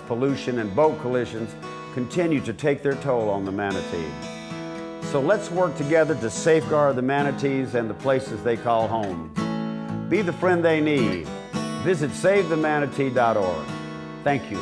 pollution, and boat collisions continue to take their toll on the manatee. So let's work together to safeguard the manatees and the places they call home. Be the friend they need. Visit SaveTheManatee.org. Thank you.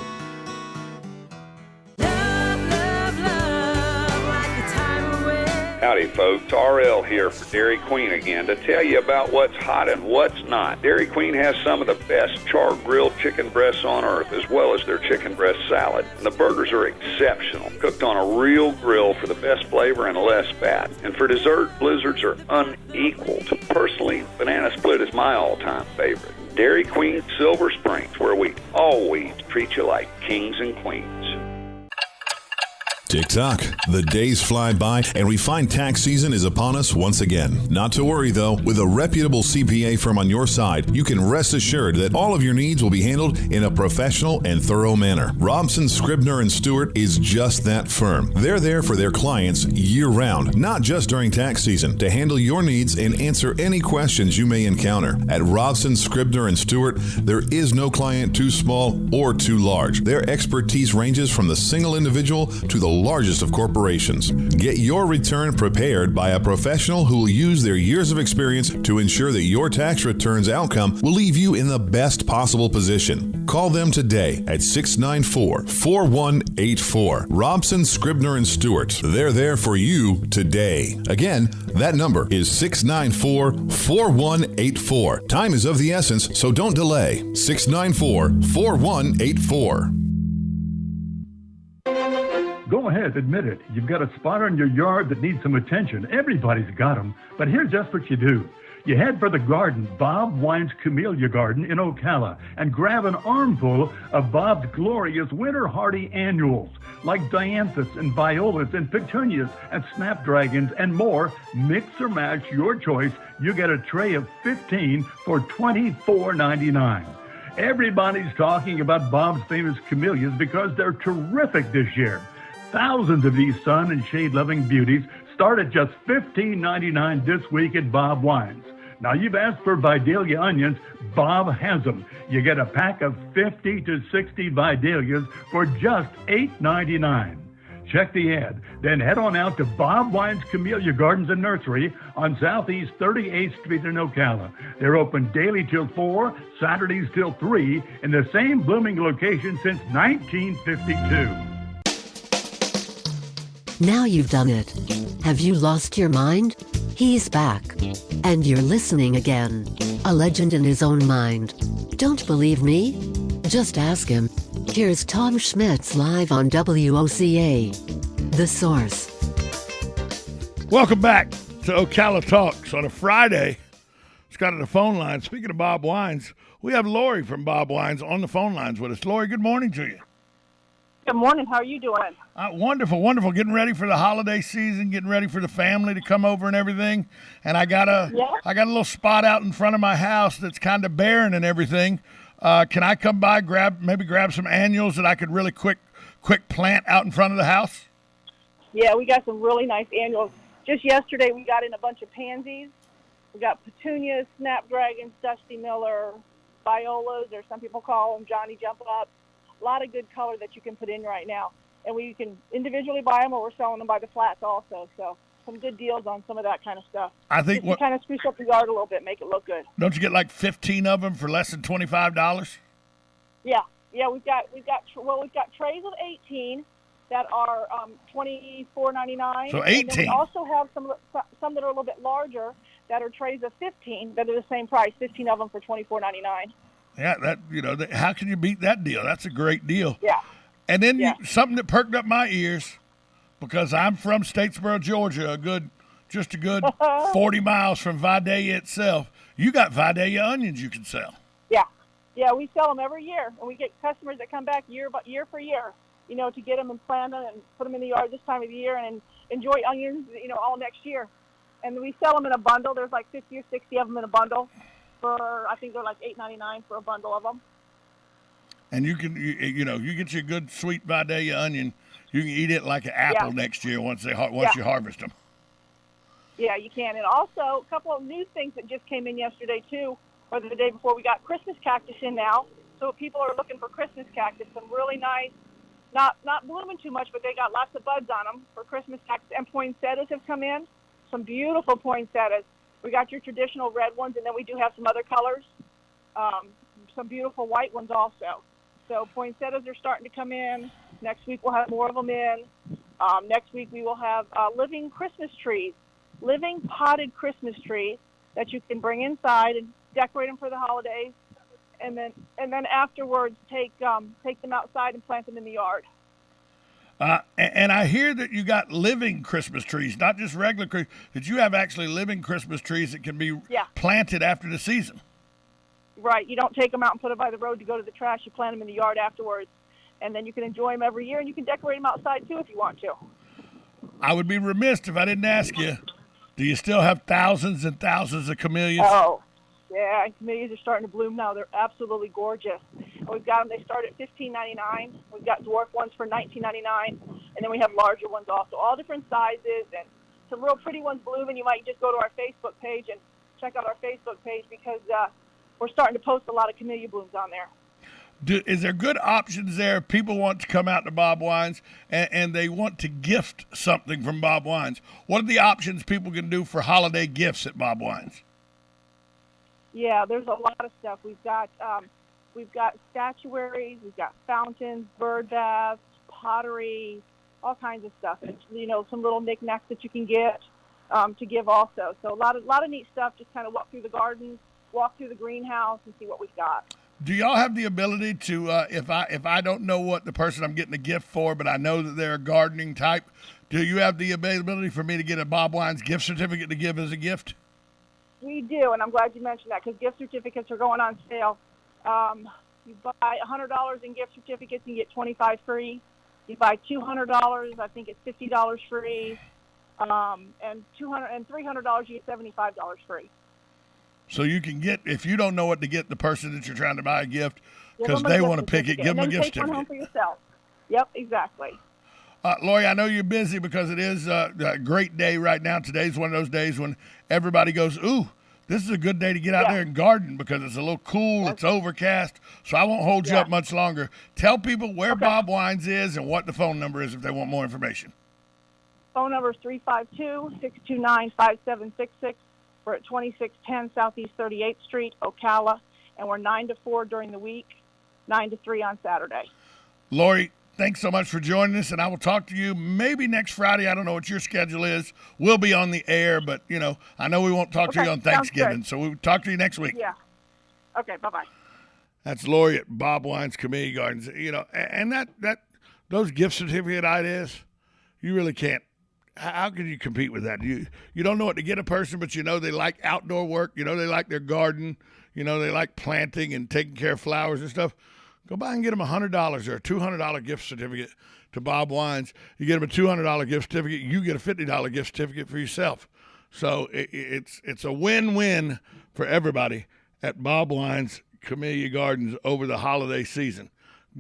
Howdy folks, RL here for Dairy Queen again to tell you about what's hot and what's not. Dairy Queen has some of the best char-grilled chicken breasts on earth, as well as their chicken breast salad. And the burgers are exceptional, cooked on a real grill for the best flavor and less fat. And for dessert, blizzards are unequaled. Personally, banana split is my all-time favorite. Dairy Queen Silver Springs, where we always treat you like kings and queens. Tick-tock. The days fly by, and we find tax season is upon us once again. Not to worry, though. With a reputable CPA firm on your side, you can rest assured that all of your needs will be handled in a professional and thorough manner. Robson, Scribner & Stewart is just that firm. They're there for their clients year-round, not just during tax season, to handle your needs and answer any questions you may encounter. At Robson, Scribner & Stewart, there is no client too small or too large. Their expertise ranges from the single individual to the largest of corporations. Get your return prepared by a professional who will use their years of experience to ensure that your tax return's outcome will leave you in the best possible position. Call them today at 694-4184. Robson, Scribner & Stewart. They're there for you today. Again, that number is 694-4184. Time is of the essence, so don't delay. 694-4184. Go ahead, admit it. You've got a spot on your yard that needs some attention. Everybody's got them. But here's just what you do. You head for the garden, Bob Wine's Camellia Garden in Ocala, and grab an armful of Bob's glorious winter hardy annuals, like dianthus and violas and petunias and snapdragons and more. Mix or match your choice. You get a tray of 15 for $24.99. Everybody's talking about Bob's famous camellias because they're terrific this year. Thousands of these sun and shade-loving beauties start at just $15.99 this week at Bob Wines. Now, you've asked for Vidalia onions. Bob has them. You get a pack of 50 to 60 Vidalias for just $8.99. Check the ad, then head on out to Bob Wine's Camellia Gardens and Nursery on Southeast 38th Street in Ocala. They're open daily till 4, Saturdays till 3, in the same blooming location since 1952. Now you've done it. Have you lost your mind? He's back. And you're listening again. A legend in his own mind. Don't believe me? Just ask him. Here's Tom Schmitz live on WOCA. The Source. Welcome back to Ocala Talks on a Friday. It's got on the phone line. Speaking of Bob Wines, we have Lori from Bob Wines on the phone lines with us. Lori, good morning to you. Good morning. How are you doing? Wonderful, wonderful. Getting ready for the holiday season, getting ready for the family to come over and everything. And I got a little spot out in front of my house that's kind of barren and everything. Can I come by, grab some annuals that I could really quick plant out in front of the house? Yeah, we got some really nice annuals. Just yesterday, we got in a bunch of pansies. We got petunias, snapdragons, Dusty Miller, violas, or some people call them Johnny Jump Up. A lot of good color that you can put in right now. And we can individually buy them, or we're selling them by the flats also. So some good deals on some of that kind of stuff. I think what kind of spruce up the yard a little bit, make it look good. Don't you get like 15 of them for less than $25? Yeah. We've got trays of 18 that are $24.99. So 18. And then we also have some that are a little bit larger that are trays of 15 that are the same price. 15 of them for $24.99. Yeah, how can you beat that deal? That's a great deal. Yeah. And then something that perked up my ears, because I'm from Statesboro, Georgia, a good 40 miles from Vidalia itself. You got Vidalia onions you can sell. Yeah, we sell them every year, and we get customers that come back year for year, to get them and plant them and put them in the yard this time of the year and enjoy onions, all next year. And we sell them in a bundle. There's like 50 or 60 of them in a bundle. I think they're like $8.99 for a bundle of them. And you get you a good sweet Vidalia onion. You can eat it like an apple next year once you harvest them. Yeah, you can. And also a couple of new things that just came in yesterday too, or the day before. We got Christmas cactus in now. also people are looking for Christmas cactus, some really nice, not blooming too much, but they got lots of buds on them for Christmas cactus. And poinsettias have come in, some beautiful poinsettias. We got your traditional red ones, and then we do have some other colors, some beautiful white ones also. So poinsettias are starting to come in. Next week we'll have more of them in. Next week we will have living Christmas trees, living potted Christmas trees that you can bring inside and decorate them for the holidays. And then afterwards take them outside and plant them in the yard. And I hear that you got living Christmas trees, not just regular Christmas. That you have actually living Christmas trees that can be planted after the season. Right. You don't take them out and put them by the road to go to the trash. You plant them in the yard afterwards, and then you can enjoy them every year, and you can decorate them outside too if you want to. I would be remiss if I didn't ask you, do you still have thousands and thousands of camellias? Oh, yeah, and camellias are starting to bloom now. They're absolutely gorgeous. And we've got them. They start at $15.99. We've got dwarf ones for $19.99, and then we have larger ones also, all different sizes, and some real pretty ones blooming. You might just go to our Facebook page and check out our Facebook page because we're starting to post a lot of camellia blooms on there. Is there good options there if people want to come out to Bob Wines and they want to gift something from Bob Wines? What are the options people can do for holiday gifts at Bob Wines? Yeah, there's a lot of stuff. We've got statuaries, we've got fountains, bird baths, pottery, all kinds of stuff. And, some little knickknacks that you can get to give also. So a lot of neat stuff. Just kind of walk through the gardens, walk through the greenhouse, and see what we've got. Do y'all have the ability to, if I don't know what the person I'm getting a gift for, but I know that they're a gardening type, do you have the availability for me to get a Bob Wines gift certificate to give as a gift? We do, and I'm glad you mentioned that because gift certificates are going on sale. You buy $100 in gift certificates and you get $25 free. You buy $200, I think it's $50 free, and $300 you get $75 free. So you can get, if you don't know what to get the person that you're trying to buy a gift because they want to pick it, give them a gift certificate. Take one home for yourself. Yep, exactly. Lori, I know you're busy because it is a great day right now. Today's one of those days when everybody goes, ooh, this is a good day to get out there and garden because it's a little cool, it's overcast, so I won't hold you up much longer. Tell people where Bob Wines is and what the phone number is if they want more information. Phone number is 352-629-5766. We're at 2610 Southeast 38th Street, Ocala, and we're 9 to 4 during the week, 9 to 3 on Saturday. Lori, thanks so much for joining us, and I will talk to you maybe next Friday. I don't know what your schedule is. We'll be on the air, but, I know we won't talk to you on Thanksgiving, so we'll talk to you next week. Yeah. Okay, bye-bye. That's Lori at Bob Wines Camellia Gardens. And that those gift certificate ideas, you really can't. How can you compete with that? You don't know what to get a person, but they like outdoor work. They like their garden. They like planting and taking care of flowers and stuff. Go by and get them $100 or a $200 gift certificate to Bob Wines. You get them a $200 gift certificate, you get a $50 gift certificate for yourself. So it's a win-win for everybody at Bob Wines Camellia Gardens over the holiday season.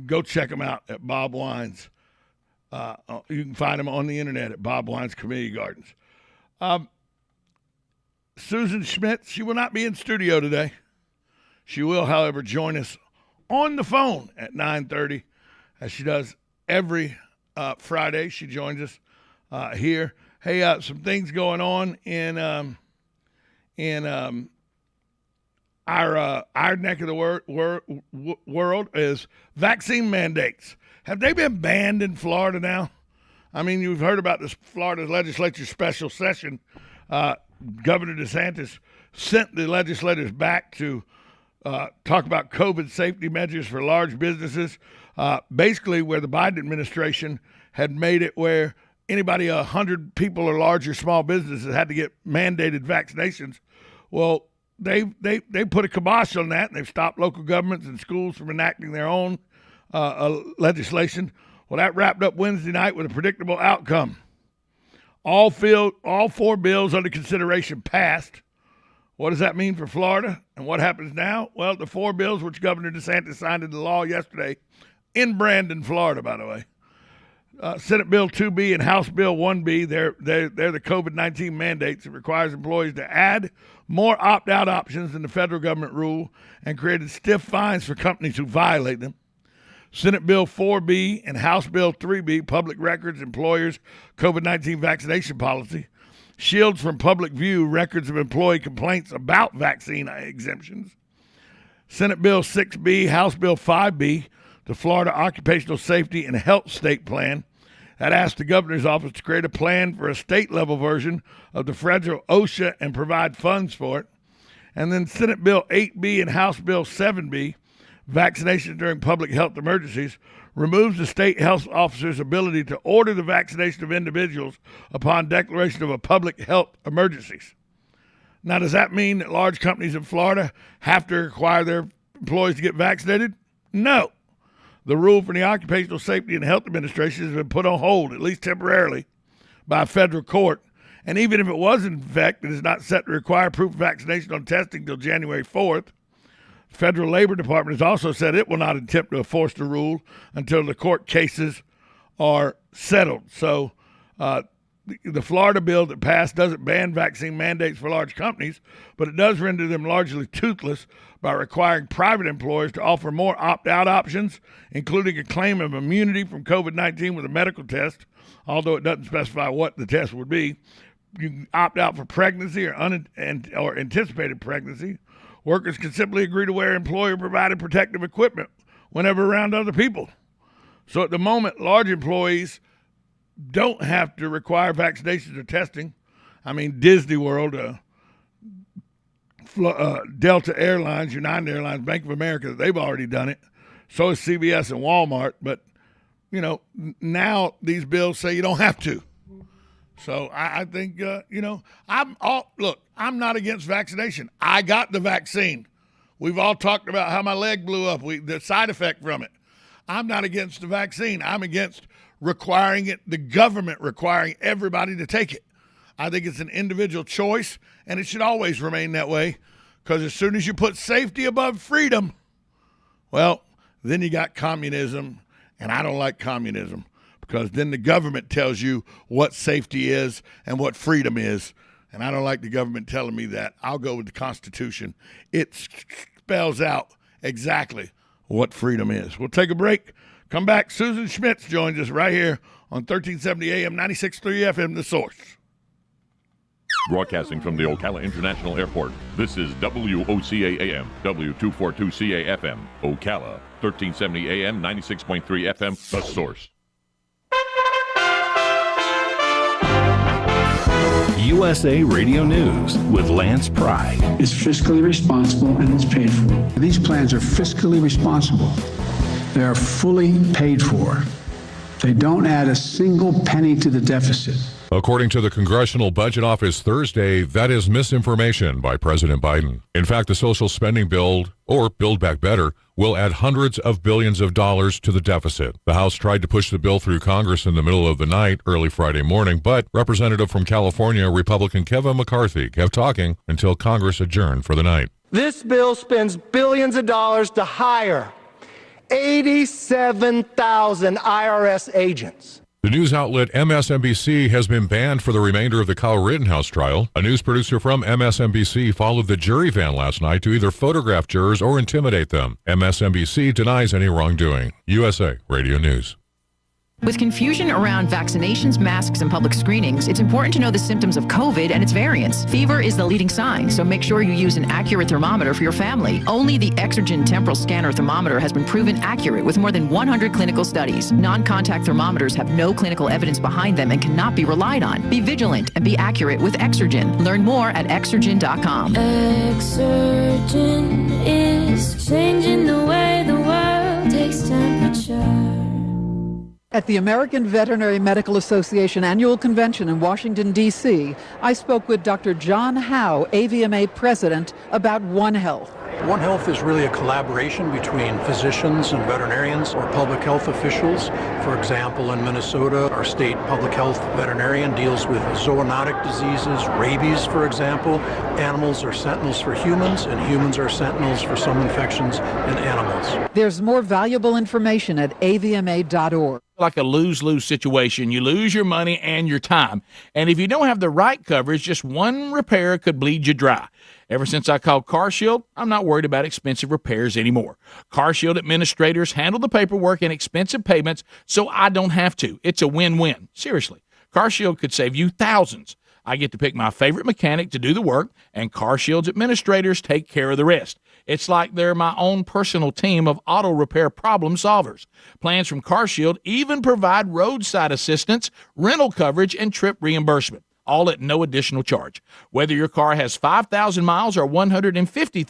Go check them out at Bob Wines. You can find them on the internet at Bob Wines Camellia Gardens. Susan Schmidt, she will not be in studio today. She will, however, join us on the phone at 9:30, as she does every Friday. She joins us here. Hey, some things going on in our neck of the world is vaccine mandates. Have they been banned in Florida now? I mean, you've heard about this Florida legislature special session. Governor DeSantis sent the legislators back to talk about COVID safety measures for large businesses, basically where the Biden administration had made it where anybody 100 people or larger small businesses had to get mandated vaccinations. Well, they put a kibosh on that, and they've stopped local governments and schools from enacting their own legislation. Well, that wrapped up Wednesday night with a predictable outcome. All four bills under consideration passed. What does that mean for Florida? And what happens now? Well, the four bills which Governor DeSantis signed into law yesterday in Brandon, Florida, by the way, Senate Bill 2B and House Bill 1B, they're the COVID-19 mandates. It requires employees to add more opt-out options than the federal government rule and created stiff fines for companies who violate them. Senate Bill 4B and House Bill 3B, Public Records Employers COVID-19 Vaccination Policy, shields from public view records of employee complaints about vaccine exemptions. Senate Bill 6B, House Bill 5B, the Florida Occupational Safety and Health State Plan, that asked the governor's office to create a plan for a state-level version of the federal OSHA and provide funds for it. And then Senate Bill 8B and House Bill 7B, Vaccination During Public Health Emergencies, removes the state health officer's ability to order the vaccination of individuals upon declaration of a public health emergencies. Now, does that mean that large companies in Florida have to require their employees to get vaccinated? No. The rule from the Occupational Safety and Health Administration has been put on hold, at least temporarily, by a federal court. And even if it was in effect, it is not set to require proof of vaccination on testing until January 4th. The Federal Labor Department has also said it will not attempt to enforce the rule until the court cases are settled. So the Florida bill that passed doesn't ban vaccine mandates for large companies, but it does render them largely toothless by requiring private employers to offer more opt-out options, including a claim of immunity from COVID-19 with a medical test, although it doesn't specify what the test would be. You can opt out for pregnancy or anticipated pregnancy. Workers can simply agree to wear employer-provided protective equipment whenever around other people. So at the moment, large employees don't have to require vaccinations or testing. I mean, Disney World, Delta Airlines, United Airlines, Bank of America, they've already done it. So is CVS and Walmart. But, now these bills say you don't have to. So I think, I'm not against vaccination. I got the vaccine. We've all talked about how my leg blew up, the side effect from it. I'm not against the vaccine. I'm against requiring it, the government requiring everybody to take it. I think it's an individual choice, and it should always remain that way, because as soon as you put safety above freedom, well, then you got communism, and I don't like communism, because then the government tells you what safety is and what freedom is, and I don't like the government telling me that. I'll go with the Constitution. It spells out exactly what freedom is. We'll take a break. Come back. Susan Schmitz joins us right here on 1370 AM, 96.3 FM, The Source. Broadcasting from the Ocala International Airport, this is WOCA AM, W242CA FM, Ocala, 1370 AM, 96.3 FM, The Source. USA Radio News with Lance Pry. It's fiscally responsible and it's paid for. These plans are fiscally responsible. They are fully paid for. They don't add a single penny to the deficit. According to the Congressional Budget Office Thursday, that is misinformation by President Biden. In fact, the social spending bill, or Build Back Better, will add hundreds of billions of dollars to the deficit. The House tried to push the bill through Congress in the middle of the night, early Friday morning, but Representative from California, Republican Kevin McCarthy, kept talking until Congress adjourned for the night. This bill spends billions of dollars to hire 87,000 IRS agents. The news outlet MSNBC has been banned for the remainder of the Kyle Rittenhouse trial. A news producer from MSNBC followed the jury van last night to either photograph jurors or intimidate them. MSNBC denies any wrongdoing. USA Radio News. With confusion around vaccinations, masks, and public screenings, it's important to know the symptoms of COVID and its variants. Fever is the leading sign, so make sure you use an accurate thermometer for your family. Only the Exergen temporal scanner thermometer has been proven accurate with more than 100 clinical studies. Non-contact thermometers have no clinical evidence behind them and cannot be relied on. Be vigilant and be accurate with Exergen. Learn more at Exergen.com. Exergen is changing the way the world takes temperature. At the American Veterinary Medical Association Annual Convention in Washington, D.C., I spoke with Dr. John Howe, AVMA president, about One Health. One Health is really a collaboration between physicians and veterinarians or public health officials. For example, in Minnesota, our state public health veterinarian deals with zoonotic diseases, rabies, for example. Animals are sentinels for humans, and humans are sentinels for some infections in animals. There's more valuable information at avma.org. Like a lose-lose situation. You lose your money and your time. And if you don't have the right coverage, just one repair could bleed you dry. Ever since I called CarShield, I'm not worried about expensive repairs anymore. CarShield administrators handle the paperwork and expensive payments, so I don't have to. It's a win-win. Seriously. CarShield could save you thousands. I get to pick my favorite mechanic to do the work, and CarShield's administrators take care of the rest. It's like they're my own personal team of auto repair problem solvers. Plans from CarShield even provide roadside assistance, rental coverage, and trip reimbursement, all at no additional charge. Whether your car has 5,000 miles or 150,000